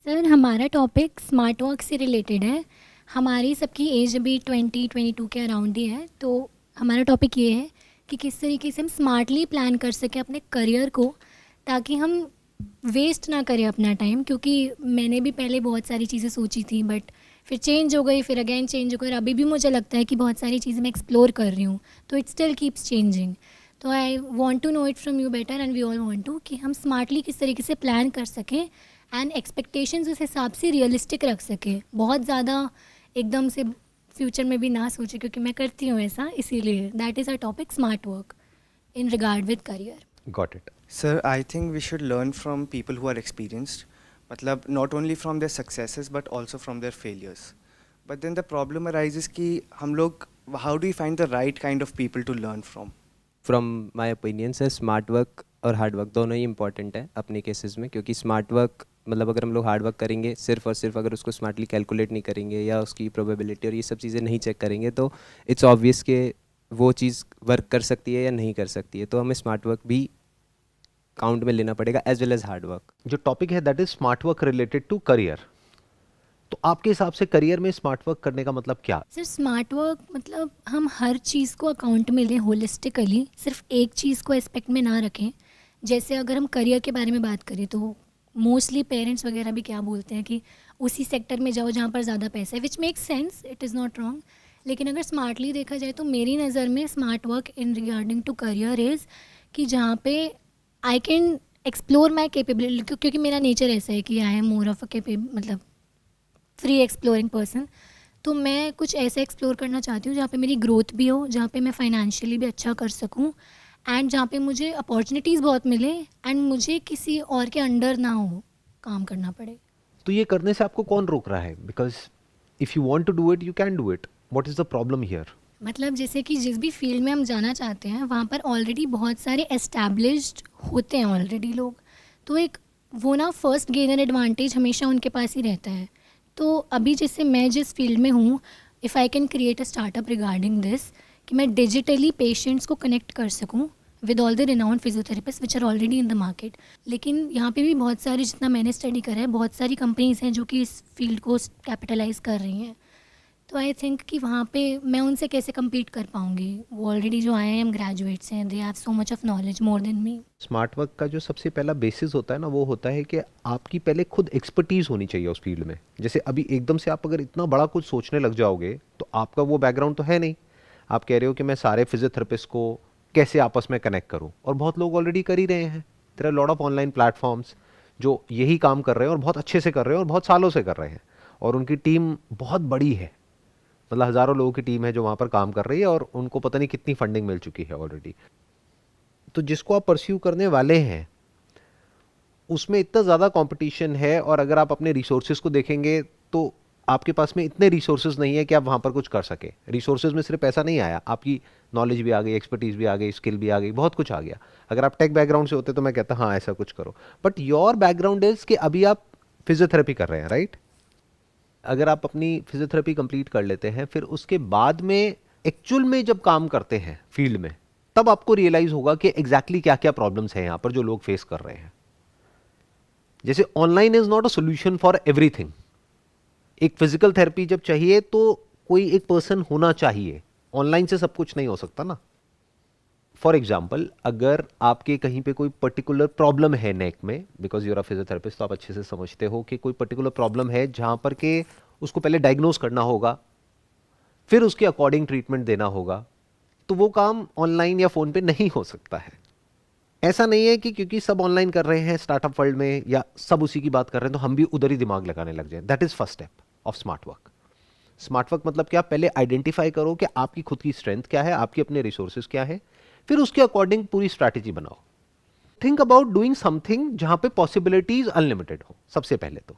Sir हमारा topic smart work से related है। हमारी सबकी एज अभी 20-22 के अराउंड ही है। तो हमारा टॉपिक ये है कि किस तरीके से हम स्मार्टली प्लान कर सकें अपने करियर को, ताकि हम वेस्ट ना करें अपना टाइम। क्योंकि मैंने भी पहले बहुत सारी चीज़ें सोची थी, बट फिर चेंज हो गई, फिर अगेन चेंज हो गई, और अभी भी मुझे लगता है कि बहुत सारी चीज़ें मैं एक्सप्लोर कर रही हूँ, तो इट स्टिल कीप्स चेंजिंग। तो I want to know it from you better, and we all want to कि हम स्मार्टली किस तरीके से प्लान कर सकें एंड एक्सपेक्टेशंस उस हिसाब से रियलिस्टिक रख सके, बहुत ज़्यादा एकदम से फ्यूचर में भी ना सोचे, क्योंकि मैं करती हूँ ऐसा। इसीलिए that is a topic, smart work in regard with career. Got it. Sir, I think we should learn from people who are experienced, matlab not only from their successes but also from their failures. But then the problem arises कि हम लोग, how do we find the right kind of people to learn from? From my opinion से smart work और hard work दोनों ही important है अपने cases में, क्योंकि स्मार्ट वर्क मतलब अगर हम लोग हार्ड वर्क करेंगे सिर्फ और सिर्फ अगर उसको स्मार्टली कैलकुलेट नहीं करेंगे या उसकी प्रोबेबिलिटी और ये सब चीज़ें नहीं चेक करेंगे तो इट्स ऑब्वियस कि वो चीज़ वर्क कर सकती है या नहीं कर सकती है। तो हमें स्मार्ट वर्क भी काउंट में लेना पड़ेगा as well as hard work. जो टॉपिक है that is smart work related to career. तो आपके हिसाब से करियर में स्मार्ट वर्क करने का मतलब क्या? सर स्मार्ट वर्क मतलब हम हर चीज़ को अकाउंट में लें होलिस्टिकली, सिर्फ एक चीज़ को एस्पेक्ट में ना रखें। जैसे अगर हम करियर के बारे में बात करें तो मोस्टली पेरेंट्स वगैरह भी क्या बोलते हैं कि उसी सेक्टर में जाओ जहाँ पर ज़्यादा पैसा है, which makes sense, it is not wrong. लेकिन अगर स्मार्टली देखा जाए तो मेरी नज़र में smart work in regarding to career is कि जहाँ पे I can explore my capability, क्योंकि मेरा नेचर ऐसा है कि I am more of a मतलब फ्री एक्सप्लोरिंग पर्सन। तो मैं कुछ ऐसा एक्सप्लोर करना चाहती हूँ जहाँ पे मेरी ग्रोथ भी हो, जहाँ पे मैं फाइनेंशियली भी अच्छा कर सकूँ, एंड जहाँ पे मुझे अपॉर्चुनिटीज़ बहुत मिले, एंड मुझे किसी और के अंडर ना हो काम करना पड़े। तो ये करने से आपको कौन रोक रहा है? Because if you want to do it you can do it. What is the problem here? मतलब जैसे कि जिस भी फील्ड में हम जाना चाहते हैं वहाँ पर ऑलरेडी बहुत सारे एस्टैब्लिश्ड होते हैं ऑलरेडी लोग, तो एक वो ना फर्स्ट गेनर एडवांटेज हमेशा उनके पास ही रहता है। तो अभी जैसे मैं जिस फील्ड में हूँ, if I can create a startup regarding this कि मैं डिजिटली पेशेंट्स को कनेक्ट कर सकूँ with all the renowned physiotherapist which are already in the market. लेकिन यहाँ पे भी बहुत सारी, जितना मैंने स्टडी करा है, बहुत सारी कंपनीज़ हैं जो कि इस फील्ड को कैपिटलाइज कर रही हैं। तो आई थिंक कि वहाँ पे मैं उनसे कैसे compete कर पाऊँगी? वो ऑलरेडी जो आए हैं ग्रेजुएट्स हैं, they have so much of knowledge more than me. Smart work का जो सबसे पहला बेसिस होता है ना, वो होता है कि आपकी पहले खुद एक्सपर्टीज होनी चाहिए उस फील्ड में। जैसे अभी एकदम से आप अगर इतना बड़ा कुछ सोचने लग जाओगे तो आपका वो बैकग्राउंड तो है नहीं। आप कह रहे हो कि मैं सारे फिजियोथेरेपिस्ट को कैसे आपस में कनेक्ट करूं, और बहुत लोग ऑलरेडी कर ही रहे हैं। There are lot of online platforms जो यही काम कर रहे हैं और बहुत अच्छे से कर रहे हैं और बहुत सालों से कर रहे हैं, और उनकी टीम बहुत बड़ी है। मतलब हज़ारों लोगों की टीम है जो वहाँ पर काम कर रही है और उनको पता नहीं कितनी फंडिंग मिल चुकी है ऑलरेडी। तो जिसको आप परस्यू करने वाले हैं उसमें इतना ज़्यादा कंपटीशन है, और अगर आप अपने रिसोर्सेज को देखेंगे तो आपके पास में इतने रिसोर्सेज नहीं है कि आप वहाँ पर कुछ कर सके। रिसोर्सेज में सिर्फ पैसा नहीं आया, आपकी नॉलेज भी आ गई, एक्सपर्टीज भी आ गई, स्किल भी आ गई, बहुत कुछ आ गया। अगर आप टेक बैकग्राउंड से होते तो मैं कहता हाँ ऐसा कुछ करो, बट योर बैकग्राउंड इज कि अभी आप फिजियोथेरेपी कर रहे हैं, राइट? अगर आप अपनी फिजियोथेरेपी कंप्लीट कर लेते हैं, फिर उसके बाद में एक्चुअल में जब काम करते हैं फील्ड में, तब आपको रियलाइज होगा कि एग्जैक्टली क्या क्या प्रॉब्लम्स हैं यहाँ पर जो लोग फेस कर रहे हैं। जैसे online is not a solution for everything. एक फिजिकल थेरेपी जब चाहिए तो कोई एक पर्सन होना चाहिए, ऑनलाइन से सब कुछ नहीं हो सकता ना। फॉर एग्जाम्पल, अगर आपके कहीं पे कोई पर्टिकुलर प्रॉब्लम है नेक में, बिकॉज यूर अ फिजियोथेरेपिस्ट, तो आप अच्छे से समझते हो कि कोई पर्टिकुलर प्रॉब्लम है जहां पर के उसको पहले डायग्नोज करना होगा, फिर उसके अकॉर्डिंग ट्रीटमेंट देना होगा, तो वो काम ऑनलाइन या फोन पे नहीं हो सकता है। ऐसा नहीं है कि क्योंकि सब ऑनलाइन कर रहे हैं स्टार्टअप वर्ल्ड में या सब उसी की बात कर रहे हैं तो हम भी उधर ही दिमाग लगाने लग जाए। That is first step of smart work. Smart work मतलब क्या? पहले आइडेंटिफाई करो कि आपकी खुद की स्ट्रेंथ क्या है, आपके अपने रिसोर्सेज क्या है, फिर उसके अकॉर्डिंग पूरी स्ट्रैटेजी बनाओ। थिंक अबाउट डूइंग समथिंग जहां पे पॉसिबिलिटीज अनलिमिटेड हो। सबसे पहले तो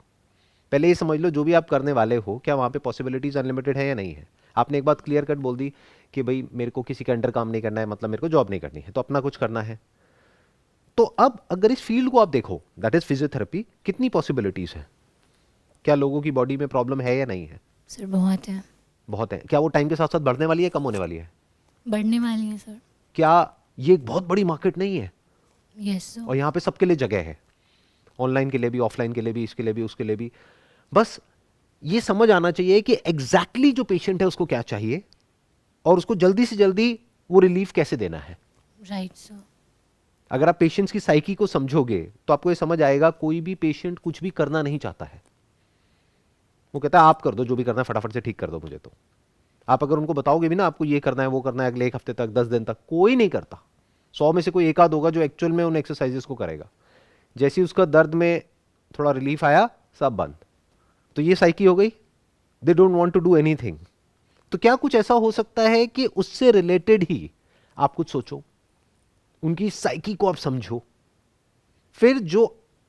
पहले ये समझ लो जो भी आप करने वाले हो क्या वहां पे पॉसिबिलिटीज अनलिमिटेड है या नहीं है। आपने एक बात क्लियर कट बोल दी कि भाई मेरे को किसी के अंडर काम नहीं करना है, मतलब मेरे को जॉब नहीं करनी है, तो अपना कुछ करना है। तो अब अगर इस फील्ड को आप देखो, दैट इज फिजियोथेरेपी, कितनी पॉसिबिलिटीज है? क्या लोगों की बॉडी में प्रॉब्लम है या नहीं है? सर बहुत है। बहुत है। क्या वो टाइम के साथ साथ बढ़ने वाली है, कम होने वाली है? बढ़ने वाली है सर। क्या ये एक बहुत बड़ी मार्केट नहीं है? Yes sir. और यहाँ पे सबके लिए जगह है, ऑनलाइन के लिए भी, ऑफलाइन के लिए भी, इसके लिए भी, उसके लिए भी। बस ये समझ आना चाहिए कि एग्जैक्टली जो पेशेंट है उसको क्या चाहिए और उसको जल्दी से जल्दी वो रिलीफ कैसे देना है। Right sir. अगर आप पेशेंट्स की साइकी को समझोगे तो आपको ये समझ आएगा कोई भी पेशेंट कुछ भी करना नहीं चाहता है। वो कहता है आप कर दो जो भी करना है, फटाफट से ठीक कर दो मुझे। तो आप अगर उनको बताओगे भी ना आपको ये करना है, वो करना है, अगले 1 हफ्ते तक, 10 दिन तक, कोई नहीं करता। 100 में से कोई एक आध होगा जो एक्चुअल में उन एक्सरसाइजेस को करेगा। जैसे ही उसका दर्द में थोड़ा रिलीफ आया, सब बंद। तो ये साइकी हो गई, they don't want to do anything. तो क्या कुछ ऐसा हो सकता है कि उससे रिलेटेड ही आप कुछ सोचो, उनकी साइकी को आप समझो, फिर जो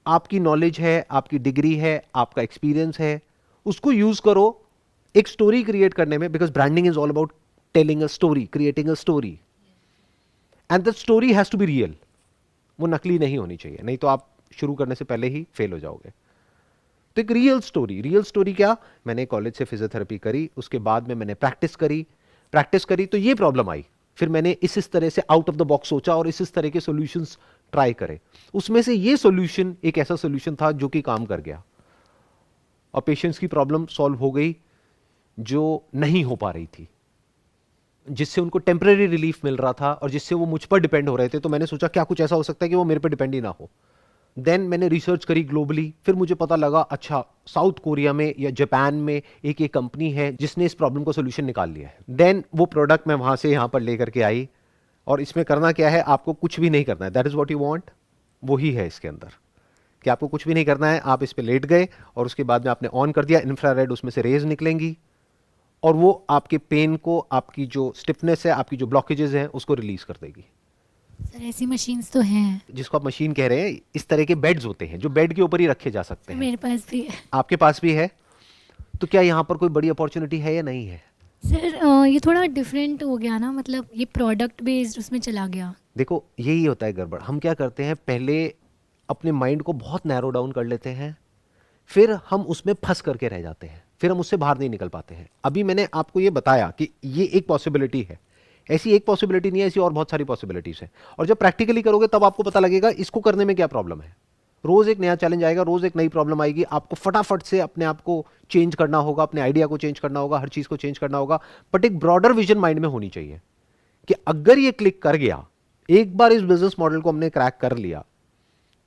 आपकी नॉलेज है, आपकी डिग्री है, आपका एक्सपीरियंस है, उसको यूज करो एक स्टोरी क्रिएट करने में। Because branding is all about telling a story, creating a story, and that story has to be real. वो नकली नहीं होनी चाहिए, नहीं तो आप शुरू करने से पहले ही फेल हो जाओगे। तो एक रियल स्टोरी क्या, मैंने कॉलेज से फिजियोथेरेपी करी, उसके बाद में मैंने प्रैक्टिस करी तो ये प्रॉब्लम आई, फिर मैंने इस तरह से आउट ऑफ द बॉक्स सोचा और इस तरह के सॉल्यूशंस ट्राई करे। उसमें से ये सॉल्यूशन एक ऐसा सॉल्यूशन था जो कि काम कर गया और पेशेंट्स की प्रॉब्लम सॉल्व हो गई जो नहीं हो पा रही थी, जिससे उनको टेम्परेरी रिलीफ मिल रहा था और जिससे वो मुझ पर डिपेंड हो रहे थे। तो मैंने सोचा क्या कुछ ऐसा हो सकता है कि वो मेरे पर डिपेंड ही ना हो। देन मैंने रिसर्च करी ग्लोबली, फिर मुझे पता लगा अच्छा साउथ कोरिया में या जापान में एक कंपनी है जिसने इस प्रॉब्लम का सोल्यूशन निकाल लिया है। देन वो प्रोडक्ट मैं वहां से यहां पर लेकर के आई। और इसमें करना क्या है, आपको कुछ भी नहीं करना है, that is what you want, वही है इसके अंदर कि आपको कुछ भी नहीं करना है। आप इस पे लेट गए और उसके बाद में आपने ऑन कर दिया, इंफ्रारेड उसमें से रेज निकलेंगी और वो आपके पेन को, आपकी जो स्टिफनेस है, आपकी जो ब्लॉकेजेस हैं उसको रिलीज कर देगी। सर ऐसी मशीन्स तो हैं, जिसको आप मशीन कह रहे हैं, इस तरह के बेड्स होते हैं जो बेड के ऊपर ही रखे जा सकते हैं। मेरे पास भी है। आपके पास भी है, तो क्या यहाँ पर कोई बड़ी अपॉर्चुनिटी है या नहीं है? सर ये थोड़ा डिफरेंट हो गया ना, मतलब ये प्रोडक्ट बेस्ड उसमें चला गया। देखो यही होता है गड़बड़। हम क्या करते हैं, पहले अपने माइंड को बहुत नैरो डाउन कर लेते हैं, फिर हम उसमें फंस करके रह जाते हैं, फिर हम उससे बाहर नहीं निकल पाते हैं। अभी मैंने आपको ये बताया कि ये एक पॉसिबिलिटी है, ऐसी एक पॉसिबिलिटी नहीं है, ऐसी और बहुत सारी पॉसिबिलिटीज है। और जब प्रैक्टिकली करोगे तब आपको पता लगेगा इसको करने में क्या प्रॉब्लम है। रोज एक नया चैलेंज आएगा, रोज एक नई प्रॉब्लम आएगी, आपको फटाफट से अपने आप को चेंज करना होगा, अपने आइडिया को चेंज करना होगा, हर चीज को चेंज करना होगा। बट एक ब्रॉडर विजन माइंड में होनी चाहिए कि अगर ये क्लिक कर गया, एक बार इस बिजनेस मॉडल को हमने क्रैक कर लिया,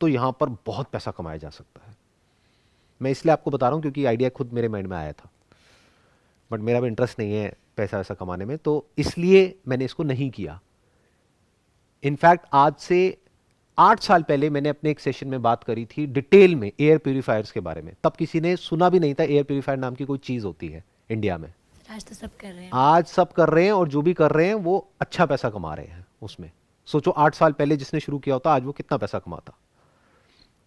तो यहां पर बहुत पैसा कमाया जा सकता है। मैं इसलिए आपको बता रहा हूं क्योंकि आइडिया खुद मेरे माइंड में आया था, बट मेरा भी इंटरेस्ट नहीं है पैसा वैसा कमाने में, तो इसलिए मैंने इसको नहीं किया। इनफैक्ट आज से 8 साल पहले मैंने अपने एक सेशन में बात करी थी डिटेल में एयर प्यूरिफायर्स के बारे में। तब किसी ने सुना भी नहीं था एयर प्यूरिफायर नाम की कोई चीज होती है इंडिया में। आज तो सब कर रहे हैं। आज सब कर रहे हैं और जो भी कर रहे हैं वो अच्छा पैसा कमा रहे हैं उसमें। सोचो 8 साल पहले जिसने शुरू किया होता आज वो कितना पैसा कमाता,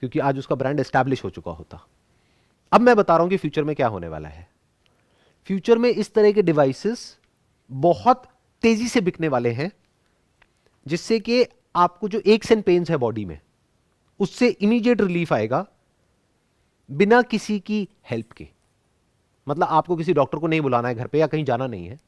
क्योंकि आज उसका ब्रांड एस्टैब्लिश हो चुका होता। अब मैं बता रहा हूं कि फ्यूचर में क्या होने वाला है। फ्यूचर में इस तरह के डिवाइसेस बहुत तेजी से बिकने वाले हैं, जिससे कि आपको जो एक्स एंड पेन्स है बॉडी में, उससे इमीडिएट रिलीफ आएगा बिना किसी की हेल्प के। मतलब आपको किसी डॉक्टर को नहीं बुलाना है घर पे या कहीं जाना नहीं है,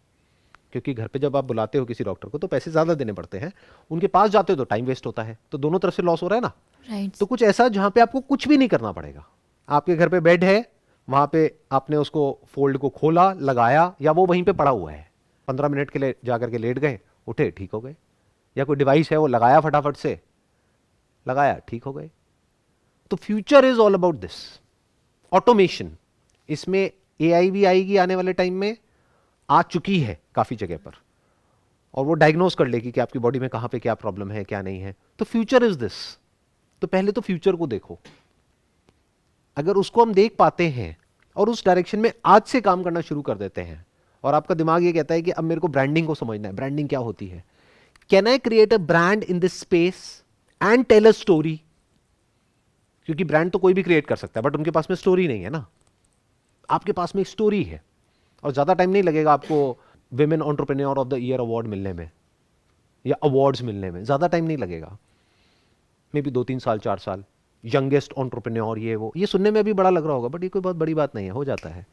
क्योंकि घर पे जब आप बुलाते हो किसी डॉक्टर को तो पैसे ज्यादा देने पड़ते हैं, उनके पास जाते हो तो टाइम वेस्ट होता है, तो दोनों तरफ से लॉस हो रहा है ना। राइट। तो कुछ ऐसा जहां पे आपको कुछ भी नहीं करना पड़ेगा। आपके घर पे बेड है, वहां पे आपने उसको फोल्ड को खोला, लगाया, या वो वहीं पे पड़ा हुआ है, 15 मिनट के लिए जाकर के लेट गए, उठे, ठीक हो गए। या कोई डिवाइस है वो लगाया, फटाफट से लगाया, ठीक हो गए। तो future is all about this automation. इसमें एआई भी आएगी आने वाले टाइम में, आ चुकी है काफी जगह पर, और वो डायग्नोज कर लेगी कि आपकी बॉडी में कहां पे क्या प्रॉब्लम है, क्या नहीं है। तो फ्यूचर इज दिस। तो पहले तो फ्यूचर को देखो। अगर उसको हम देख पाते हैं और उस डायरेक्शन में आज से काम करना शुरू कर देते हैं, और आपका दिमाग ये कहता है कि अब मेरे को ब्रांडिंग को समझना है, ब्रांडिंग क्या होती है, can I create a brand in this space and tell a story. क्योंकि ब्रांड तो कोई भी क्रिएट कर सकता है, बट उनके पास में स्टोरी नहीं है ना। आपके पास में एक स्टोरी है, और ज्यादा टाइम नहीं लगेगा आपको women entrepreneur of the year award मिलने में या अवार्ड्स मिलने में, ज्यादा टाइम नहीं लगेगा, मे बी 2-3 साल, 4 साल। यंगेस्ट एंटरप्रेन्योर, ये सुनने में भी बड़ा लग रहा होगा, बट ये कोई बहुत बड़ी बात नहीं है, हो जाता है।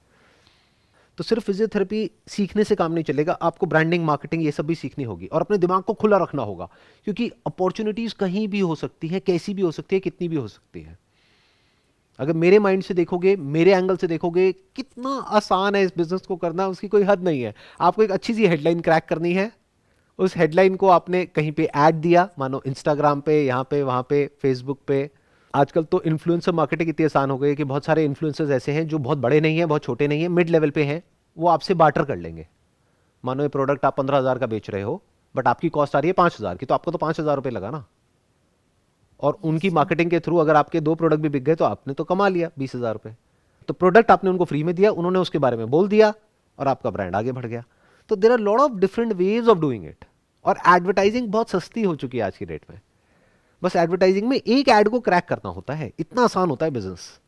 तो सिर्फ फिजियोथेरेपी सीखने से काम नहीं चलेगा, आपको ब्रांडिंग, मार्केटिंग, ये सब भी सीखनी होगी, और अपने दिमाग को खुला रखना होगा, क्योंकि अपॉर्चुनिटीज कहीं भी हो सकती हैं, कैसी भी हो सकती है, कितनी भी हो सकती है। अगर मेरे माइंड से देखोगे, मेरे एंगल से देखोगे, कितना आसान है इस बिजनेस को करना, उसकी कोई हद नहीं है। आपको एक अच्छी सी हेडलाइन क्रैक करनी है, उस हेडलाइन को आपने कहीं पे ऐड दिया, मानो इंस्टाग्राम पे, यहाँ पे, वहाँ पे, फेसबुक पे। आजकल तो इन्फ्लुएंसर मार्केटिंग इतनी आसान हो गई है कि बहुत सारे इन्फ्लुएंसर्स ऐसे हैं जो बहुत बड़े नहीं हैं, बहुत छोटे नहीं हैं, मिड लेवल पे हैं, वो आपसे बार्टर कर लेंगे। मानो ये प्रोडक्ट आप 15,000 का बेच रहे हो, बट आपकी कॉस्ट आ रही है 5,000 की, तो आपको तो 5,000 रुपये लगा ना। और उनकी मार्केटिंग के थ्रू अगर आपके 2 प्रोडक्ट भी बिक गए तो आपने तो कमा लिया 20,000 रुपये। तो प्रोडक्ट आपने उनको फ्री में दिया, उन्होंने उसके बारे में बोल दिया और आपका ब्रांड आगे बढ़ गया। तो there are lot of different ways of doing it. और एडवर्टाइजिंग बहुत सस्ती हो चुकी है आज की डेट में। बस एडवर्टाइजिंग में एक ऐड को क्रैक करना होता है, इतना आसान होता है बिजनेस।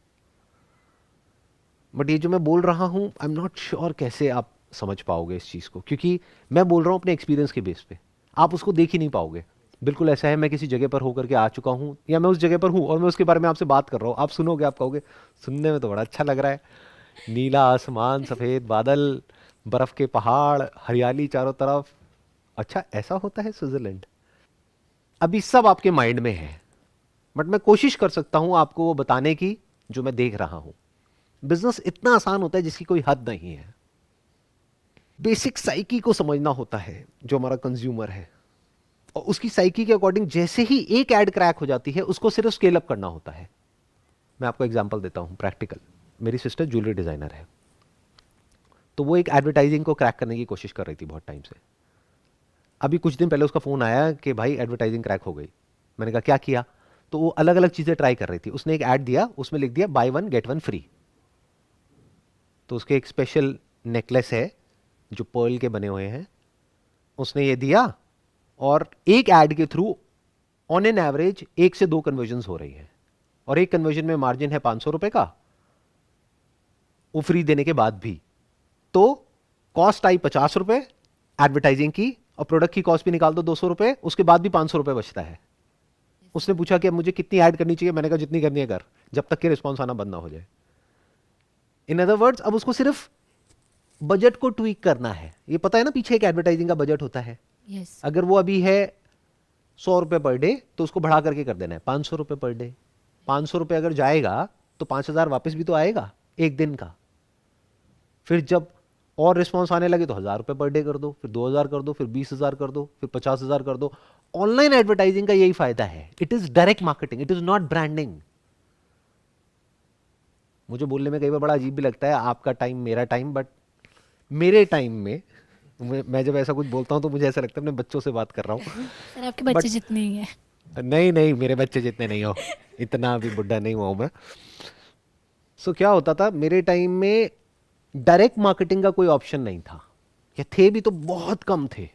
बट ये जो मैं बोल रहा हूं, आई एम नॉट श्योर कैसे आप समझ पाओगे इस चीज को, क्योंकि मैं बोल रहा हूं अपने एक्सपीरियंस के बेस पे, आप उसको देख ही नहीं पाओगे। बिल्कुल ऐसा है, मैं किसी जगह पर होकर के आ चुका हूं, या मैं उस जगह पर हूं और मैं उसके बारे में आपसे बात कर रहा हूं, आप सुनोगे, आप कहोगे सुनने में तो बड़ा अच्छा लग रहा है, नीला आसमान, सफेद बादल, बर्फ के पहाड़, हरियाली चारों तरफ, अच्छा ऐसा होता है स्विट्जरलैंड। अभी सब आपके माइंड में है, बट मैं कोशिश कर सकता हूं आपको वो बताने की जो मैं देख रहा हूं। बिजनेस इतना आसान होता है जिसकी कोई हद नहीं है। बेसिक साइकी को समझना होता है जो हमारा कंज्यूमर है, और उसकी साइकी के अकॉर्डिंग जैसे ही एक ऐड क्रैक हो जाती है, उसको सिर्फ स्केल अप करना होता है। मैं आपको एग्जांपल देता हूं प्रैक्टिकल। मेरी सिस्टर ज्वेलरी डिजाइनर है, तो वो एक एडवर्टाइजिंग को क्रैक करने की कोशिश कर रही थी बहुत टाइम से। अभी कुछ दिन पहले उसका फोन आया कि भाई एडवर्टाइजिंग क्रैक हो गई। मैंने कहा क्या किया? तो वो अलग अलग चीजें ट्राई कर रही थी। उसने एक ऐड दिया, उसमें लिख दिया बाय 1 गेट 1 फ्री। तो उसके एक स्पेशल नेकलेस है जो पर्ल के बने हुए हैं, उसने ये दिया, और एक ऐड के थ्रू ऑन एन एवरेज 1 से 2 कन्वर्जन हो रही है, और एक कन्वर्जन में मार्जिन है 500 रुपए का, वो फ्री देने के बाद भी। तो कॉस्ट आई 50 रुपए एडवर्टाइजिंग की, और प्रोडक्ट की कॉस्ट भी निकाल दो 200 रुपए, उसके बाद भी 500 रुपए बचता है। उसने पूछा कि अब मुझे कितनी ऐड करनी चाहिए? मैंने कहा जितनी करनी है कर, जब तक कि रिस्पॉन्स आना बंद ना हो जाए। इन अदर वर्ड्स, अब उसको सिर्फ बजट को ट्वीक करना है। ये पता है ना, पीछे एक एडवर्टाइजिंग का बजट होता है। यस, अगर वो अभी है 100 रुपए पर डे, तो उसको बढ़ा करके कर देना है 500 रुपए पर डे। 500 रुपए अगर जाएगा तो 5,000 वापस भी तो आएगा एक दिन का। फिर जब और रिस्पॉन्स आने लगे तो 1,000 रुपए पर डे कर दो, फिर 2,000 कर दो, फिर 20,000 कर दो, फिर 50,000 कर दो। ऑनलाइन एडवर्टाइजिंग का यही फायदा है, it is direct marketing, it is not branding. मुझे बोलने में कई बार बड़ा अजीब भी लगता है, आपका टाइम मेरा टाइम, बट मेरे टाइम में मैं जब ऐसा कुछ बोलता हूं तो मुझे ऐसा लगता है अपने बच्चों से बात कर रहा हूं। सर आपके बच्चे But- जितने ही हैं। नहीं नहीं, मेरे बच्चे जितने नहीं हो, इतना भी बुढ़ा नहीं हुआ हूं मैं। सो क्या होता था मेरे टाइम में, डायरेक्ट मार्केटिंग का कोई ऑप्शन नहीं था, या थे भी तो बहुत कम थे।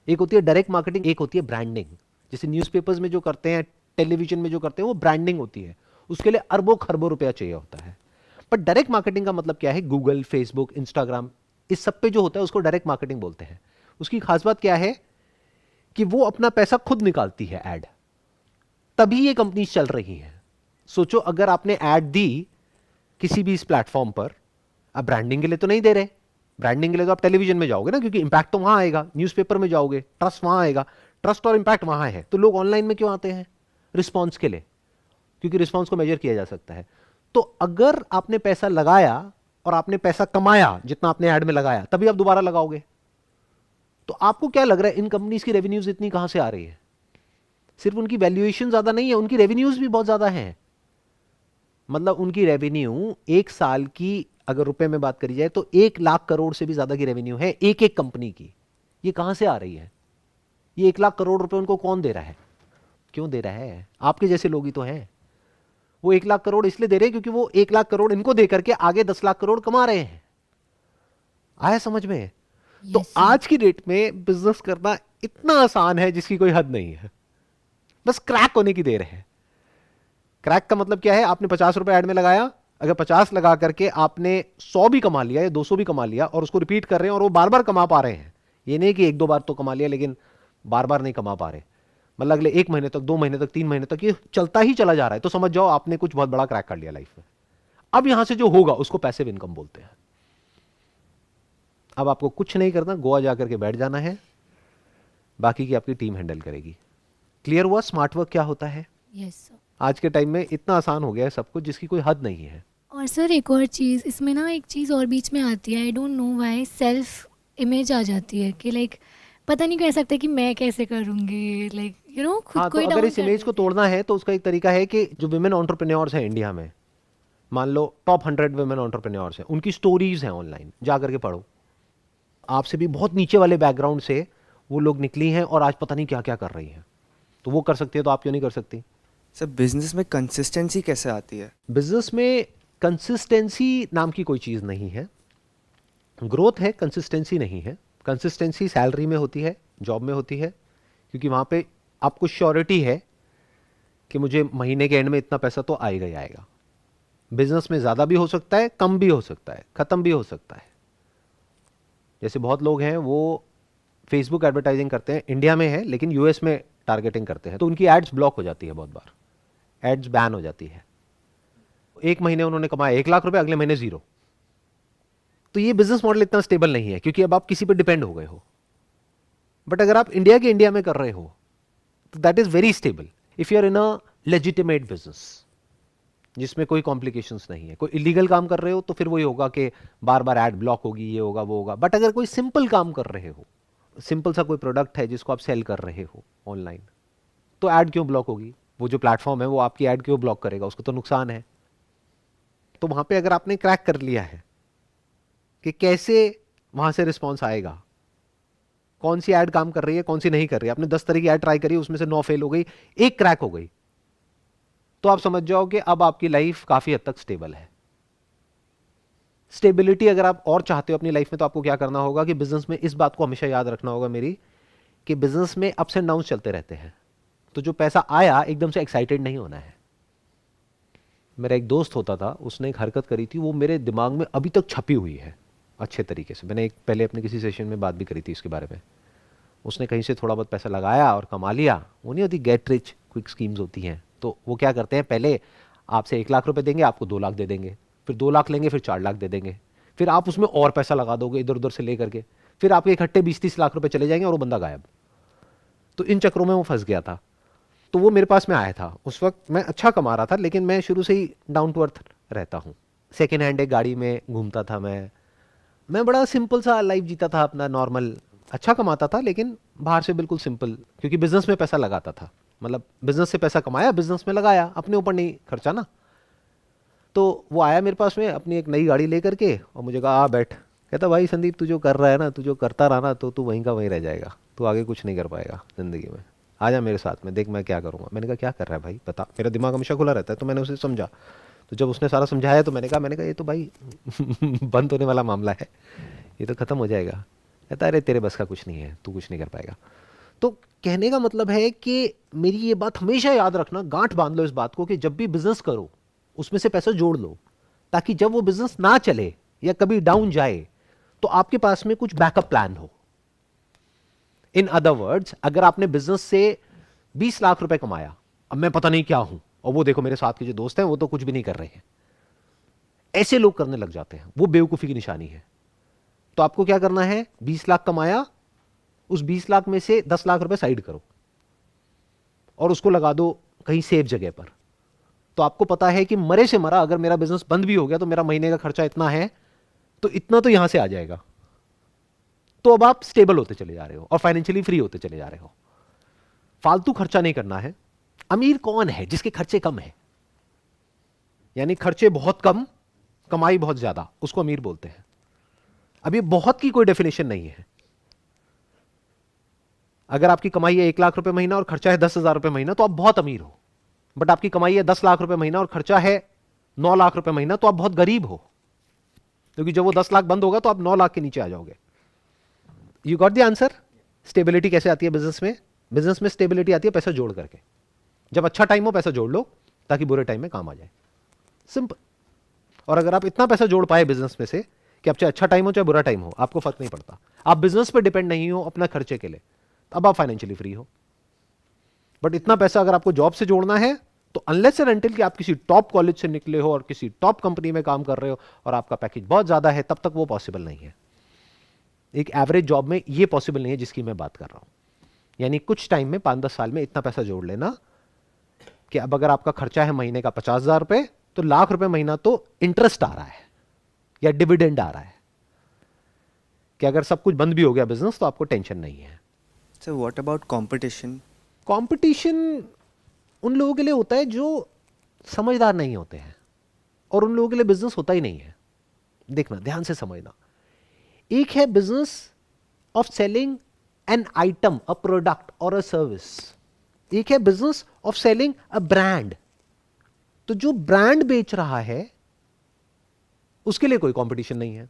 एक होती है डायरेक्ट मार्केटिंग, एक होती है ब्रांडिंग। जैसे न्यूज़पेपर्स में जो करते हैं, टेलीविजन में जो करते हैं, वो ब्रांडिंग होती है, उसके लिए अरबों खरबों रुपया चाहिए होता है। पर डायरेक्ट मार्केटिंग का मतलब क्या है? गूगल, फेसबुक, इंस्टाग्राम, इस सब पे जो होता है उसको डायरेक्ट मार्केटिंग बोलते हैं। उसकी खास बात क्या है कि वो अपना पैसा खुद निकालती है ऐड, तभी ये कंपनी चल रही है। सोचो अगर आपने ऐड दी किसी भी इस प्लेटफॉर्म पर, आप ब्रांडिंग के लिए तो नहीं दे रहे। ब्रांडिंग के लिए तो आप टेलीविजन में जाओगे ना, क्योंकि इंपैक्ट तो वहां आएगा। न्यूज़पेपर में जाओगे, ट्रस्ट वहां आएगा, ट्रस्ट और इंपैक्ट वहां है। तो लोग ऑनलाइन में क्यों आते हैं? रिस्पॉन्स के लिए, क्योंकि रिस्पॉन्स को मेजर किया जा सकता है। तो अगर आपने पैसा लगाया और आपने पैसा कमाया जितना आपने ऐड में लगाया, तभी आप दोबारा लगाओगे। तो आपको क्या लग रहा है इन कंपनीज की रेवेन्यूज इतनी कहां से आ रही है? सिर्फ उनकी वैल्यूएशन ज्यादा नहीं है, उनकी रेवेन्यूज भी बहुत ज्यादा हैं। मतलब उनकी रेवेन्यू एक साल की अगर रुपए में बात करी जाए तो 1 लाख करोड़ से भी ज्यादा की रेवेन्यू है एक एक कंपनी की। ये कहां से आ रही है? ये 1 लाख करोड़ रुपए उनको कौन दे रहा है? क्यों दे रहा है? आपके जैसे लोग ही तो हैं। वो 1 लाख करोड़ इसलिए दे रहे हैं क्योंकि वो 1 लाख करोड़ इनको दे करके आगे 10 लाख करोड़ कमा रहे हैं। आया समझ में? तो Yes, sir. आज की डेट में बिजनेस करना इतना आसान है जिसकी कोई हद नहीं है। बस क्रैक होने की देर है। क्रैक का मतलब क्या है? आपने 50 रुपए ऐड में लगाया, अगर 50 लगा करके आपने 100 भी कमा लिया या 200 भी कमा लिया और उसको रिपीट कर रहे हैं और वो बार बार कमा पा रहे हैं, ये नहीं कि 1-2 बार तो कमा लिया लेकिन बार बार नहीं कमा पा रहे, मतलब अगले 1 महीने तक, 2 महीने तक, 3 महीने तक ये चलता ही चला जा रहा है, तो समझ जाओ आपने कुछ बहुत बड़ा क्रैक कर लिया लाइफ में। अब यहां से जो होगा उसको पैसिव इनकम बोलते हैं। अब आपको कुछ नहीं करना, गोवा जाकर के बैठ जाना है, बाकी की आपकी टीम हैंडल करेगी। क्लियर हुआ स्मार्ट वर्क क्या होता है? Yes sir. आज के टाइम में इतना आसान हो गया है सब कुछ जिसकी कोई हद नहीं है। और सर एक और चीज़ इसमें ना, एक चीज़ और बीच में आती है, I don't know why, self image आ जाती है कि लाइक पता नहीं कह सकते कि मैं कैसे करूँगी, लाइक यू नो खुद हाँ, को तो ही अगर डाउन इस इमेज को तोड़ना है तो उसका एक तरीका है कि जो विमेन एंटरप्रेन्योर्स हैं इंडिया में, मान लो टॉप 100 विमेन एंटरप्रेन्योर्स हैं, उनकी स्टोरीज हैं ऑनलाइन, जा करके पढ़ो। आपसे भी बहुत नीचे वाले बैकग्राउंड से वो लोग निकली हैं और आज पता नहीं क्या क्या कर रही हैं। तो वो कर सकती है तो आप क्यों नहीं कर सकती? सर बिजनेस में कंसिस्टेंसी कैसे आती है? बिजनेस में कंसिस्टेंसी नाम की कोई चीज़ नहीं है। ग्रोथ है, कंसिस्टेंसी नहीं है। कंसिस्टेंसी सैलरी में होती है, जॉब में होती है, क्योंकि वहाँ पे आपको श्योरिटी है कि मुझे महीने के एंड में इतना पैसा तो आएगा ही आएगा। बिजनेस में ज़्यादा भी हो सकता है, कम भी हो सकता है, ख़त्म भी हो सकता है। जैसे बहुत लोग हैं वो फेसबुक एडवर्टाइजिंग करते हैं, इंडिया में है लेकिन यूएस में टारगेटिंग करते हैं, तो उनकी एड्स ब्लॉक हो जाती है, बहुत बार एड्स बैन हो जाती है। एक महीने उन्होंने कमाया 1 लाख रुपए, अगले महीने 0। तो ये बिजनेस मॉडल इतना स्टेबल नहीं है क्योंकि अब आप किसी पे डिपेंड हो गए हो। बट अगर आप इंडिया में कर रहे हो तो that is very stable if you are in a legitimate business जिसमें कोई कॉम्प्लिकेशंस नहीं है। कोई इलीगल काम कर रहे हो तो फिर वही होगा कि बार बार ऐड ब्लॉक होगी, ये होगा वो होगा। बट अगर कोई सिंपल काम कर रहे हो, सिंपल सा कोई प्रोडक्ट है जिसको आप सेल कर रहे हो ऑनलाइन, तो ऐड क्यों ब्लॉक होगी? वो जो प्लेटफॉर्म है वो आपकी ऐड क्यों ब्लॉक करेगा? उसको तो नुकसान है। तो वहां पे अगर आपने क्रैक कर लिया है कि कैसे वहां से रिस्पॉन्स आएगा, कौन सी ऐड काम कर रही है, कौन सी नहीं कर रही है, आपने 10 तरह की ऐड ट्राई करी, उसमें से 9 फेल हो गई, एक क्रैक हो गई, तो आप समझ जाओ कि अब आपकी लाइफ काफी हद तक स्टेबल है। स्टेबिलिटी अगर आप और चाहते हो अपनी लाइफ में तो आपको क्या करना होगा कि बिजनेस में इस बात को हमेशा याद रखना होगा मेरी, कि बिजनेस में अप्स एंड डाउन्स चलते रहते हैं। तो जो पैसा आया एकदम से एक्साइटेड नहीं होना है। मेरा एक दोस्त होता था, उसने एक हरकत करी थी, वो मेरे दिमाग में अभी तक छपी हुई है अच्छे तरीके से। मैंने एक पहले अपने किसी सेशन में बात भी करी थी इसके बारे में। उसने कहीं से थोड़ा बहुत पैसा लगाया और कमा लिया। वो नहीं होती गेट रिच क्विक स्कीम्स होती हैं, तो वो क्या करते हैं, पहले आपसे 1 लाख रुपए देंगे, आपको 2 लाख दे देंगे, फिर 2 लाख लेंगे, फिर 4 लाख दे देंगे, फिर आप उसमें और पैसा लगा दोगे इधर उधर से लेकर के, फिर आपके इकट्ठे 20-30 लाख रुपए चले जाएंगे और वो बंदा गायब। तो इन चक्रों में वो फंस गया था। तो वो मेरे पास में आया था। उस वक्त मैं अच्छा कमा रहा था लेकिन मैं शुरू से ही डाउन टू अर्थ रहता हूँ। सेकेंड हैंड एक गाड़ी में घूमता था मैं बड़ा सिंपल सा लाइफ जीता था अपना, नॉर्मल, अच्छा कमाता था लेकिन बाहर से बिल्कुल सिंपल, क्योंकि बिजनेस में पैसा लगाता था। मतलब बिजनेस से पैसा कमाया, बिजनेस में लगाया, अपने ऊपर नहीं खर्चा ना। तो वो आया मेरे पास में अपनी एक नई गाड़ी लेकर के और मुझे कहा आ बैठ। कहता भाई संदीप, तू जो कर रहा है ना, तू जो करता रहा ना, तो तू वहीं का वहीं रह जाएगा, तू आगे कुछ नहीं कर पाएगा ज़िंदगी में, आ जा मेरे साथ में, देख मैं क्या करूँगा। मैंने कहा क्या कर रहा है भाई बता। मेरा दिमाग हमेशा खुला रहता है। तो मैंने उसे समझा। तो जब उसने सारा समझाया तो मैंने कहा ये तो भाई बंद होने वाला मामला है, ये तो ख़त्म हो जाएगा। कहता अरे तेरे बस का कुछ नहीं है, तू कुछ नहीं कर पाएगा। तो कहने का मतलब है कि मेरी ये बात हमेशा याद रखना, गांठ बांध लो इस बात को कि जब भी बिजनेस करो उसमें से पैसा जोड़ लो, ताकि जब वो बिजनेस ना चले या कभी डाउन जाए तो आपके पास में कुछ बैकअप प्लान हो। इन अदर वर्ड्स, अगर आपने बिजनेस से 20 लाख रुपए कमाया, अब मैं पता नहीं क्या हूं, और वो देखो मेरे साथ के जो दोस्त हैं वो तो कुछ भी नहीं कर रहे हैं, ऐसे लोग करने लग जाते हैं, वो बेवकूफी की निशानी है। तो आपको क्या करना है, 20 लाख कमाया, उस 20 लाख में से 10 लाख रुपए साइड करो और उसको लगा दो कहीं सेफ जगह पर। तो आपको पता है कि मरे से मरा अगर मेरा बिजनेस बंद भी हो गया तो मेरा महीने का खर्चा इतना है, तो इतना तो यहां से आ जाएगा। तो अब आप स्टेबल होते चले जा रहे हो और फाइनेंशियली फ्री होते चले जा रहे हो। फालतू खर्चा नहीं करना है। अमीर कौन है जिसके खर्चे कम है, यानी खर्चे बहुत कम, कमाई बहुत ज्यादा, उसको अमीर बोलते हैं। अब ये बहुत की कोई डेफिनेशन नहीं है। अगर आपकी कमाई है 1 लाख रुपए महीना और खर्चा है 10,000 रुपए महीना तो आप बहुत अमीर हो। बट आपकी कमाई है 10 लाख रुपए महीना और खर्चा है 9 लाख रुपए महीना तो आप बहुत गरीब हो, क्योंकि जब वो 10 लाख बंद होगा तो आप 9 लाख के नीचे आ जाओगे। You got the answer. Stability कैसे आती है बिजनेस में? बिजनेस में स्टेबिलिटी आती है पैसा जोड़ करके। जब अच्छा टाइम हो पैसा जोड़ लो ताकि बुरे टाइम में काम आ जाए, सिंपल। और अगर आप इतना पैसा जोड़ पाए बिजनेस में से कि अब चाहे अच्छा टाइम हो चाहे बुरा टाइम हो, आपको फर्क नहीं पड़ता, आप बिजनेस पर डिपेंड नहीं हो अपना खर्चे के लिए, अब आप फाइनेंशियली फ्री हो। बट इतना पैसा अगर आपको जॉब से जोड़ना है तो अनलेस एंड अनटिल कि आप किसी टॉप कॉलेज से निकले हो और किसी टॉप कंपनी में काम कर रहे हो और आपका पैकेज बहुत ज्यादा है, तब तक वो पॉसिबल नहीं है। एक एवरेज जॉब में ये पॉसिबल नहीं है जिसकी मैं बात कर रहा हूं। यानी कुछ टाइम में 5-10 साल में इतना पैसा जोड़ लेना कि अब अगर आपका खर्चा है महीने का 50,000 रुपए, तो लाख रुपए महीना तो इंटरेस्ट आ रहा है या डिविडेंड आ रहा है, कि अगर सब कुछ बंद भी हो गया बिजनेस तो आपको टेंशन नहीं है। So what about competition? Competition उन लोगों के लिए होता है जो समझदार नहीं होते हैं, और उन लोगों के लिए बिजनेस होता ही नहीं है। देखना, ध्यान से समझना, एक है business of selling an item, a product और अ सर्विस, एक है business of selling a brand. तो जो ब्रांड बेच रहा है उसके लिए कोई कंपटीशन नहीं है।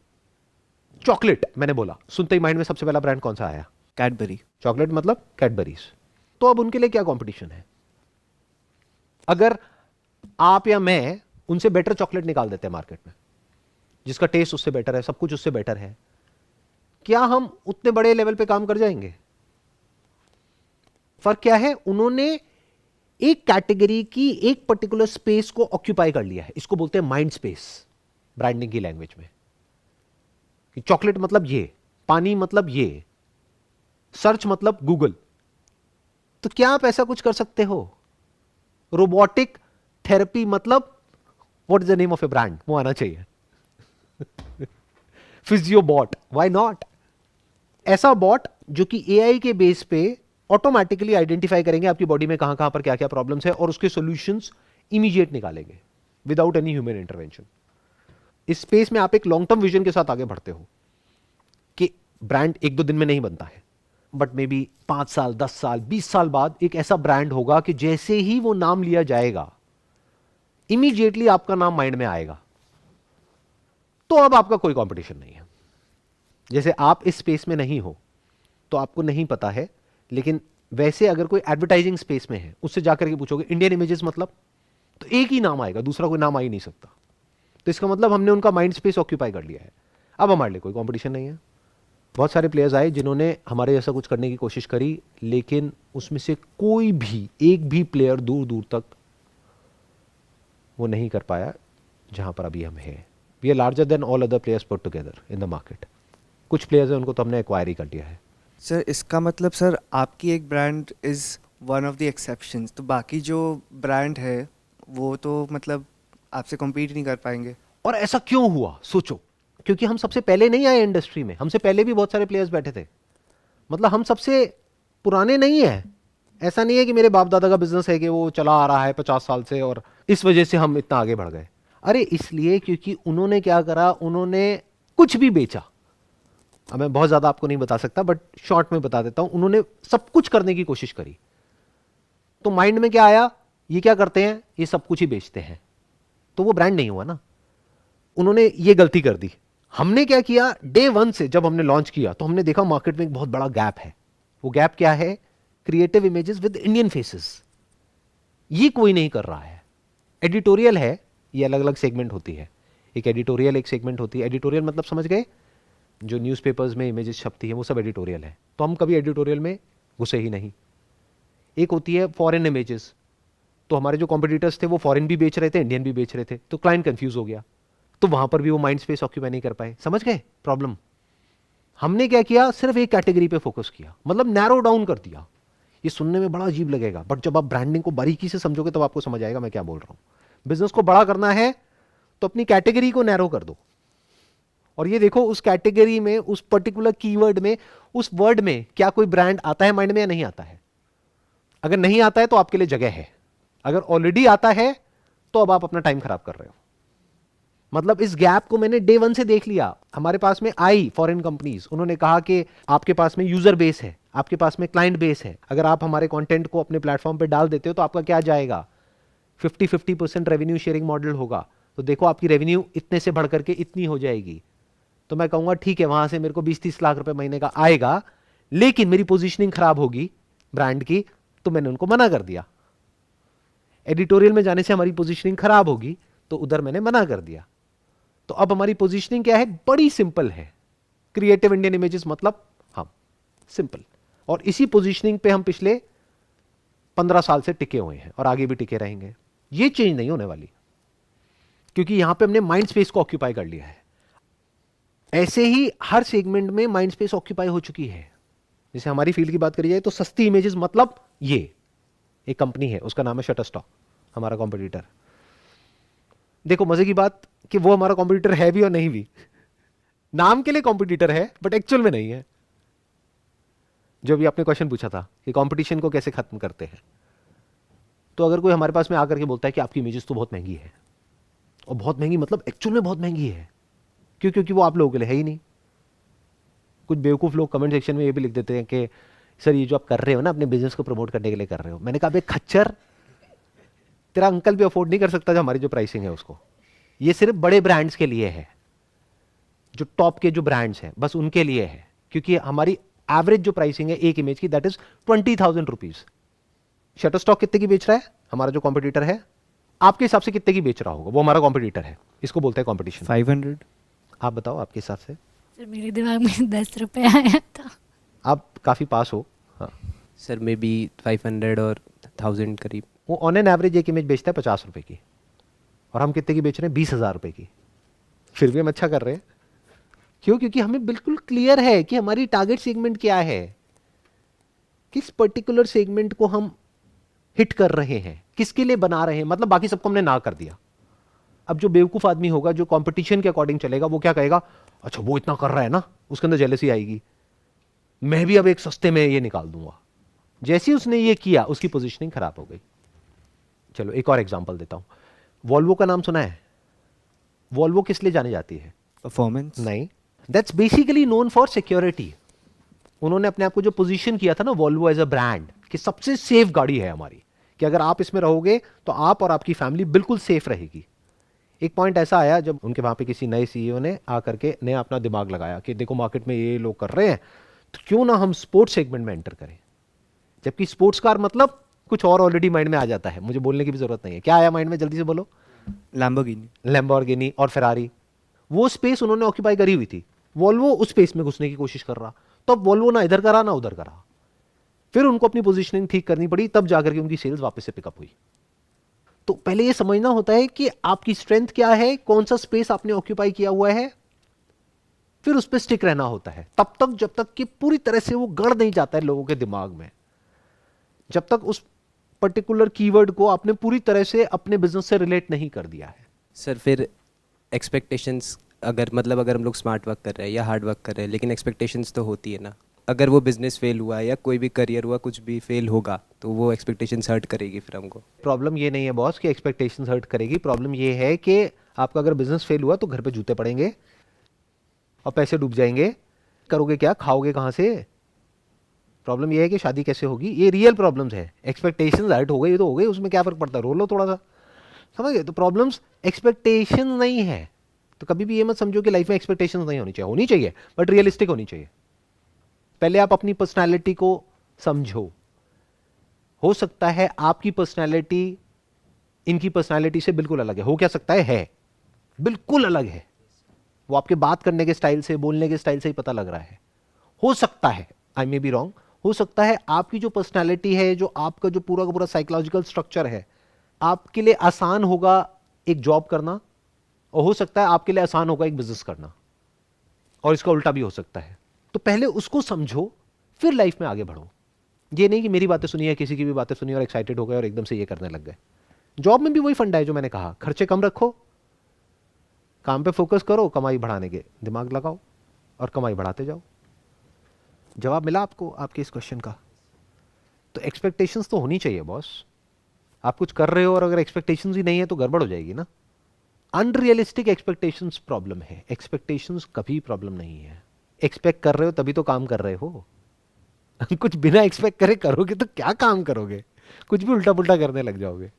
चॉकलेट मैंने बोला, सुनते ही माइंड में सबसे पहला ब्रांड कौन सा आया? Cadbury. चॉकलेट मतलब कैडबरीज। तो अब उनके लिए क्या कंपटीशन है? अगर आप या मैं उनसे बेटर चॉकलेट निकाल देते हैं मार्केट में, जिसका टेस्ट उससे बेटर है, सब कुछ उससे बेटर है, क्या हम उतने बड़े लेवल पे काम कर जाएंगे? फर्क क्या है? उन्होंने एक कैटेगरी की एक पर्टिकुलर स्पेस को ऑक्यूपाई कर लिया है। इसको बोलते हैं माइंड स्पेस ब्रांडिंग की लैंग्वेज में, कि चॉकलेट मतलब ये, पानी मतलब ये, सर्च मतलब गूगल। तो क्या आप ऐसा कुछ कर सकते हो? रोबोटिक थेरेपी मतलब what is the name of A brand, वो आना चाहिए। फिजियोबॉट, व्हाई नॉट? ऐसा बॉट जो कि एआई के बेस पे ऑटोमेटिकली आइडेंटिफाई करेंगे आपकी बॉडी में कहां कहां पर क्या क्या प्रॉब्लम्स है, और उसके सॉल्यूशंस इमीडिएट निकालेंगे विदाउट एनी ह्यूमन इंटरवेंशन। इस स्पेस में आप एक लॉन्ग टर्म विजन के साथ आगे बढ़ते हो कि ब्रांड एक दो दिन में नहीं बनता है, बट मे बी 5 साल, 10 साल, 20 साल बाद एक ऐसा ब्रांड होगा कि जैसे ही वो नाम लिया जाएगा इमीडिएटली आपका नाम माइंड में आएगा। तो अब आपका कोई कंपटीशन नहीं है। जैसे आप इस स्पेस में नहीं हो तो आपको नहीं पता है, लेकिन वैसे अगर कोई एडवर्टाइजिंग स्पेस में है, उससे जाकर के पूछोगे इंडियन इमेजेस मतलब, तो एक ही नाम आएगा, दूसरा कोई नाम आ ही नहीं सकता। तो इसका मतलब हमने उनका माइंड स्पेस ऑक्यूपाई कर लिया है। अब हमारे लिए कोई कंपटीशन नहीं है। बहुत सारे प्लेयर्स आए जिन्होंने हमारे जैसा कुछ करने की कोशिश करी, लेकिन उसमें से कोई भी एक भी प्लेयर दूर दूर तक वो नहीं कर पाया जहां पर अभी हम हैं। We are larger than all other players put together in the market. कुछ प्लेयर्स हैं उनको तो हमने एक्वायर ही कर लिया है। सर इसका मतलब सर आपकी एक brand is one of the exceptions, तो बाकी जो ब्रांड है वो तो मतलब आपसे कम्पीट नहीं कर पाएंगे। और ऐसा क्यों हुआ सोचो, क्योंकि हम सबसे पहले नहीं आए इंडस्ट्री में, हमसे पहले भी बहुत सारे प्लेयर्स बैठे थे। मतलब हम सबसे पुराने नहीं है। ऐसा नहीं है कि मेरे बाप दादा का बिजनेस है कि वो चला आ रहा है 50 साल से और इस वजह से हम इतना आगे बढ़ गए। अरे इसलिए क्योंकि उन्होंने क्या करा, उन्होंने कुछ भी बेचा। अब मैं बहुत ज्यादा आपको नहीं बता सकता, बट शॉर्ट में बता देता हूं, उन्होंने सब कुछ करने की कोशिश करी। तो माइंड में क्या आया, ये क्या करते हैं, ये सब कुछ ही बेचते हैं, तो वो ब्रांड नहीं हुआ ना। उन्होंने ये गलती कर दी। हमने क्या किया, डे 1 से जब हमने लॉन्च किया तो हमने देखा मार्केट में एक बहुत बड़ा गैप है। वो गैप क्या है? Creative images with Indian faces. ये कोई नहीं कर रहा है। एडिटोरियल है, ये अलग अलग सेगमेंट होती है। एक एडिटोरियल एक सेगमेंट होती है। एडिटोरियल मतलब समझ गए, जो न्यूज़पेपर्स में इमेजेस छपती है वो सब एडिटोरियल है। तो हम कभी एडिटोरियल में घुसे ही नहीं। एक होती है फॉरेन इमेजेस, तो हमारे जो कॉम्पिटिटर्स थे वो फॉरेन भी बेच रहे थे, इंडियन भी बेच रहे थे, तो क्लाइंट कंफ्यूज हो गया, तो वहां पर भी वो माइंड स्पेस ऑक्यूपाई नहीं कर पाए। समझ गए प्रॉब्लम? हमने क्या किया, सिर्फ एक कैटेगरी पे फोकस किया, मतलब नैरो डाउन कर दिया। ये सुनने में बड़ा अजीब लगेगा, बट जब आप ब्रांडिंग को बारीकी से समझोगे तब आपको समझ आएगा मैं क्या बोल रहा हूं। बिजनेस को बड़ा करना है तो अपनी कैटेगरी को नैरो कर दो, और ये देखो उस कैटेगरी में, उस पर्टिकुलर कीवर्ड में, उस वर्ड में क्या कोई ब्रांड आता है माइंड में या नहीं आता है। अगर नहीं आता है तो आपके लिए जगह है, अगर ऑलरेडी आता है तो अब आप अपना टाइम खराब कर रहे हो। मतलब इस गैप को मैंने डे 1 से देख लिया। हमारे पास में आई फॉरेन कंपनीज, उन्होंने कहा कि आपके पास में यूजर बेस है, आपके पास में क्लाइंट बेस है, अगर आप हमारे कंटेंट को अपने प्लेटफॉर्म पे डाल देते हो तो आपका क्या जाएगा, 50-50% रेवेन्यू शेयरिंग मॉडल होगा। तो देखो आपकी रेवेन्यू इतने से बढ़ करके इतनी हो जाएगी। तो मैं कहूंगा ठीक है, वहां से मेरे को 20-30 लाख रुपए महीने का आएगा, लेकिन मेरी पोजीशनिंग खराब होगी ब्रांड की, तो मैंने उनको मना कर दिया। एडिटोरियल में जाने से हमारी पोजीशनिंग खराब होगी, तो उधर मैंने मना कर दिया। तो अब हमारी पोजीशनिंग क्या है, बड़ी सिंपल है। क्रिएटिव इंडियन इमेजेस मतलब हम सिंपल, और इसी पोजीशनिंग पे हम पिछले 15 साल से टिके हुए हैं और आगे भी टिके रहेंगे। ये चेंज नहीं होने वाली, क्योंकि यहां पे हमने माइंड स्पेस को ऑक्यूपाई कर लिया है। ऐसे ही हर सेगमेंट में माइंड स्पेस ऑक्यूपाई हो चुकी है। जैसे हमारी फील्ड की बात करी जाए तो सस्ती इमेजेस मतलब ये एक कंपनी है, उसका नाम है शटरस्टॉक। हमारा कॉम्पिटिटर। देखो मजे की बात कि वो हमारा कॉम्पिटिटर है भी और नहीं भी। नाम के लिए कॉम्पिटिटर है बट एक्चुअल में नहीं है। जो भी आपने क्वेश्चन पूछा था कि कंपटीशन को कैसे खत्म करते हैं, तो अगर कोई हमारे पास में आकर के बोलता है कि आपकी इमेजेस तो बहुत महंगी है, और बहुत महंगी मतलब एक्चुअल में बहुत महंगी है, क्यों? क्योंकि वो आप लोगों के लिए है ही नहीं। कुछ बेवकूफ लोग कमेंट सेक्शन में ये भी लिख देते हैं कि सर ये जो आप कर रहे हो ना अपने बिजनेस को प्रमोट करने के लिए कर रहे हो। मैंने कहा बे खच्चर, तेरा अंकल भी अफोर्ड नहीं कर सकता जो हमारी जो प्राइसिंग है उसको। ये सिर्फ बड़े ब्रांड्स के लिए है, जो टॉप के जो ब्रांड्स हैं बस उनके लिए है, क्योंकि हमारी एवरेज जो प्राइसिंग है एक इमेज की that is 20,000 rupees. Shutter stock कितने की बेच रहा है हमारा जो कॉम्पिटिटर है? आपके हिसाब से कितने की बेच रहा होगा? वो हमारा कॉम्पिटिटर है, इसको बोलते हैं कॉम्पिटिशन। 500। आप बताओ आपके हिसाब से। सर मेरे दिमाग में 10 रुपये आया था। आप काफी पास हो। हाँ, सर मे बी 500 और 1000 करीब। वो ऑन एन एवरेज एक इमेज बेचता है 50 रुपए की, और हम कितने की बेच रहे हैं? 20,000 रुपए की। फिर भी हम अच्छा कर रहे हैं। क्यों? क्योंकि हमें बिल्कुल क्लियर है कि हमारी टारगेट सेगमेंट क्या है, किस पर्टिकुलर सेगमेंट को हम हिट कर रहे हैं, किसके लिए बना रहे हैं। मतलब बाकी सबको हमने ना कर दिया। अब जो बेवकूफ आदमी होगा जो कंपटीशन के अकॉर्डिंग चलेगा, वो क्या कहेगा? अच्छा वो इतना कर रहा है ना, उसके अंदर जेलसी आएगी, मैं भी अब एक सस्ते में ये निकाल दूंगा। जैसे ही उसने ये किया उसकी पोजीशनिंग खराब हो गई। चलो एक और एग्जांपल देता हूं। वॉल्वो का नाम सुना है? वॉल्वो किस लिए जानी जाती है? परफॉर्मेंस? नहीं, that's basically known for security. उन्होंने अपने आप को जो पोजीशन किया था ना वॉल्वो एज अ ब्रांड, कि सबसे सेफ गाड़ी है हमारी, कि अगर आप इसमें रहोगे तो आप और आपकी फैमिली बिल्कुल सेफ रहेगी। एक पॉइंट ऐसा आया जब उनके वहां पे किसी नए सीईओ ने आकर के नया अपना दिमाग लगाया कि देखो मार्केट में ये लोग कर रहे हैं, तो क्यों ना हम स्पोर्ट्स सेगमेंट में एंटर करें। जबकि स्पोर्ट्स कार मतलब कुछ और ऑलरेडी माइंड में आ जाता है, मुझे बोलने की भी जरूरत नहीं है। क्या आया माइंड में? जल्दी से बोलो। लैम्बोर्गिनी। लैम्बोर्गिनी और फेरारी। वो स्पेस उन्होंने ऑक्यूपाई करी हुई थी। वॉल्वो उस स्पेस में घुसने की कोशिश कर रहा, तो अब वॉल्वो ना इधर करा ना उधर करा। फिर उनको अपनी पोजीशनिंग ठीक करनी पड़ी, तब जाकर के उनकी सेल्स वापस से पिकअप हुई। तो पहले ये समझना होता है कि आपकी स्ट्रेंथ क्या है, कौन सा स्पेस आपने ऑक्यूपाई किया हुआ है, फिर उस पर स्टिक रहना होता है तब तक जब तक कि पूरी तरह से वो गड़ नहीं जाता है लोगों के दिमाग में। जब तक उस पर्टिकुलर कीवर्ड को आपने पूरी तरह से अपने बिजनेस से रिलेट नहीं कर दिया है। सर फिर एक्सपेक्टेशंस अगर हम लोग स्मार्ट वर्क कर रहे हैं या हार्ड वर्क कर रहे हैं, लेकिन एक्सपेक्टेशंस तो होती है ना। अगर वो बिजनेस फेल हुआ या कोई भी करियर हुआ, कुछ भी फेल होगा, तो वो एक्सपेक्टेशंस हर्ट करेगी फिर हमको। प्रॉब्लम ये नहीं है बॉस कि एक्सपेक्टेशंस हर्ट करेगी। प्रॉब्लम ये है कि आपका अगर बिजनेस फेल हुआ तो घर पे जूते पड़ेंगे और पैसे डूब जाएंगे। करोगे क्या? खाओगे कहां से? प्रॉब्लम ये है कि शादी कैसे होगी? ये रियल प्रॉब्लम्स है। एक्सपेक्टेशंस हर्ट हो गई तो हो गई, उसमें क्या फर्क पड़ता है, रो लो थोड़ा सा, समझ गए? तो प्रॉब्लम्स एक्सपेक्टेशन नहीं है। तो कभी भी ये मत समझो कि लाइफ में एक्सपेक्टेशंस नहीं होनी चाहिए बट रियलिस्टिक होनी चाहिए। पहले आप अपनी पर्सनालिटी को समझो। हो सकता है आपकी पर्सनालिटी इनकी पर्सनालिटी से बिल्कुल अलग है। हो क्या सकता है बिल्कुल अलग है। वो आपके बात करने के स्टाइल से, बोलने के स्टाइल से ही पता लग रहा है। हो सकता है, आई मे बी रॉन्ग, हो सकता है आपकी जो पर्सनालिटी है, जो आपका जो पूरा का पूरा साइकोलॉजिकल स्ट्रक्चर है, आपके लिए आसान होगा एक जॉब करना, और हो सकता है आपके लिए आसान होगा एक बिजनेस करना, और इसका उल्टा भी हो सकता है। तो पहले उसको समझो, फिर लाइफ में आगे बढ़ो। ये नहीं कि मेरी बातें सुनी है, किसी की भी बातें सुनी और एक्साइटेड हो गए और एकदम से ये करने लग गए। जॉब में भी वही फंडा है जो मैंने कहा, खर्चे कम रखो, काम पे फोकस करो, कमाई बढ़ाने के दिमाग लगाओ और कमाई बढ़ाते जाओ। जवाब मिला आपको आपके इस क्वेश्चन का? तो एक्सपेक्टेशंस तो होनी चाहिए बॉस। आप कुछ कर रहे हो और अगर एक्सपेक्टेशंस ही नहीं है तो गड़बड़ हो जाएगी ना। अनरियलिस्टिक एक्सपेक्टेशंस प्रॉब्लम है, एक्सपेक्टेशंस कभी प्रॉब्लम नहीं है। एक्सपेक्ट कर रहे हो तभी तो काम कर रहे हो। कुछ बिना एक्सपेक्ट करे करोगे तो क्या काम करोगे? कुछ भी उल्टा पुल्टा करने लग जाओगे।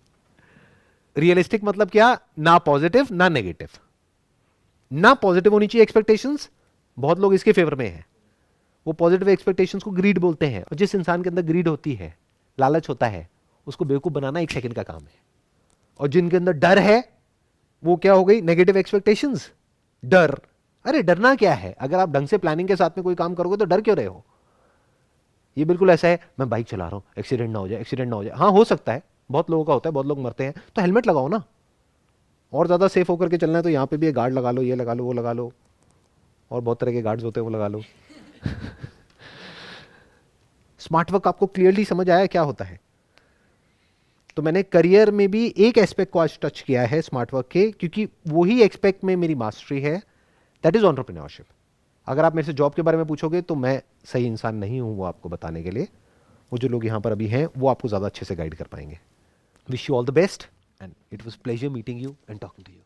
रियलिस्टिक मतलब क्या? ना पॉजिटिव ना नेगेटिव। ना पॉजिटिव होनी चाहिए एक्सपेक्टेशंस, बहुत लोग इसके फेवर में हैं। वो पॉजिटिव एक्सपेक्टेशंस को ग्रीड बोलते हैं, और जिस इंसान के अंदर ग्रीड होती है, लालच होता है, उसको बेवकूफ बनाना 1 सेकंड का काम है। और जिनके अंदर डर है, वो क्या हो गई? Negative expectations. डर, अरे डरना क्या है? अगर आप ढंग से प्लानिंग के साथ में कोई काम करोगे तो डर क्यों रहे हो? ये बिल्कुल ऐसा है, मैं बाइक चला रहा हूं, एक्सीडेंट ना हो जाए, एक्सीडेंट ना हो जाए। हाँ हो सकता है, बहुत लोगों का होता है, बहुत लोग मरते हैं, तो हेलमेट लगाओ ना। और ज्यादा सेफ होकर के चलना है तो यहाँ पे भी एक गार्ड लगा लो, ये लगा लो, वो लगा लो, और बहुत तरह के गार्ड्स होते हैं, वो लगा लो। स्मार्ट वर्क आपको क्लियरली समझ आया क्या होता है? तो मैंने करियर में भी एक एस्पेक्ट को आज टच किया है स्मार्ट वर्क के, क्योंकि वही एक्सपेक्ट में मेरी मास्टरी है, दैट इज एंटरप्रेन्योरशिप। अगर आप मेरे से जॉब के बारे में पूछोगे तो मैं सही इंसान नहीं हूं वो आपको बताने के लिए। वो जो लोग यहाँ पर अभी हैं वो आपको ज़्यादा अच्छे से गाइड कर पाएंगे। Wish you all the best and it was pleasure meeting you and talking to you.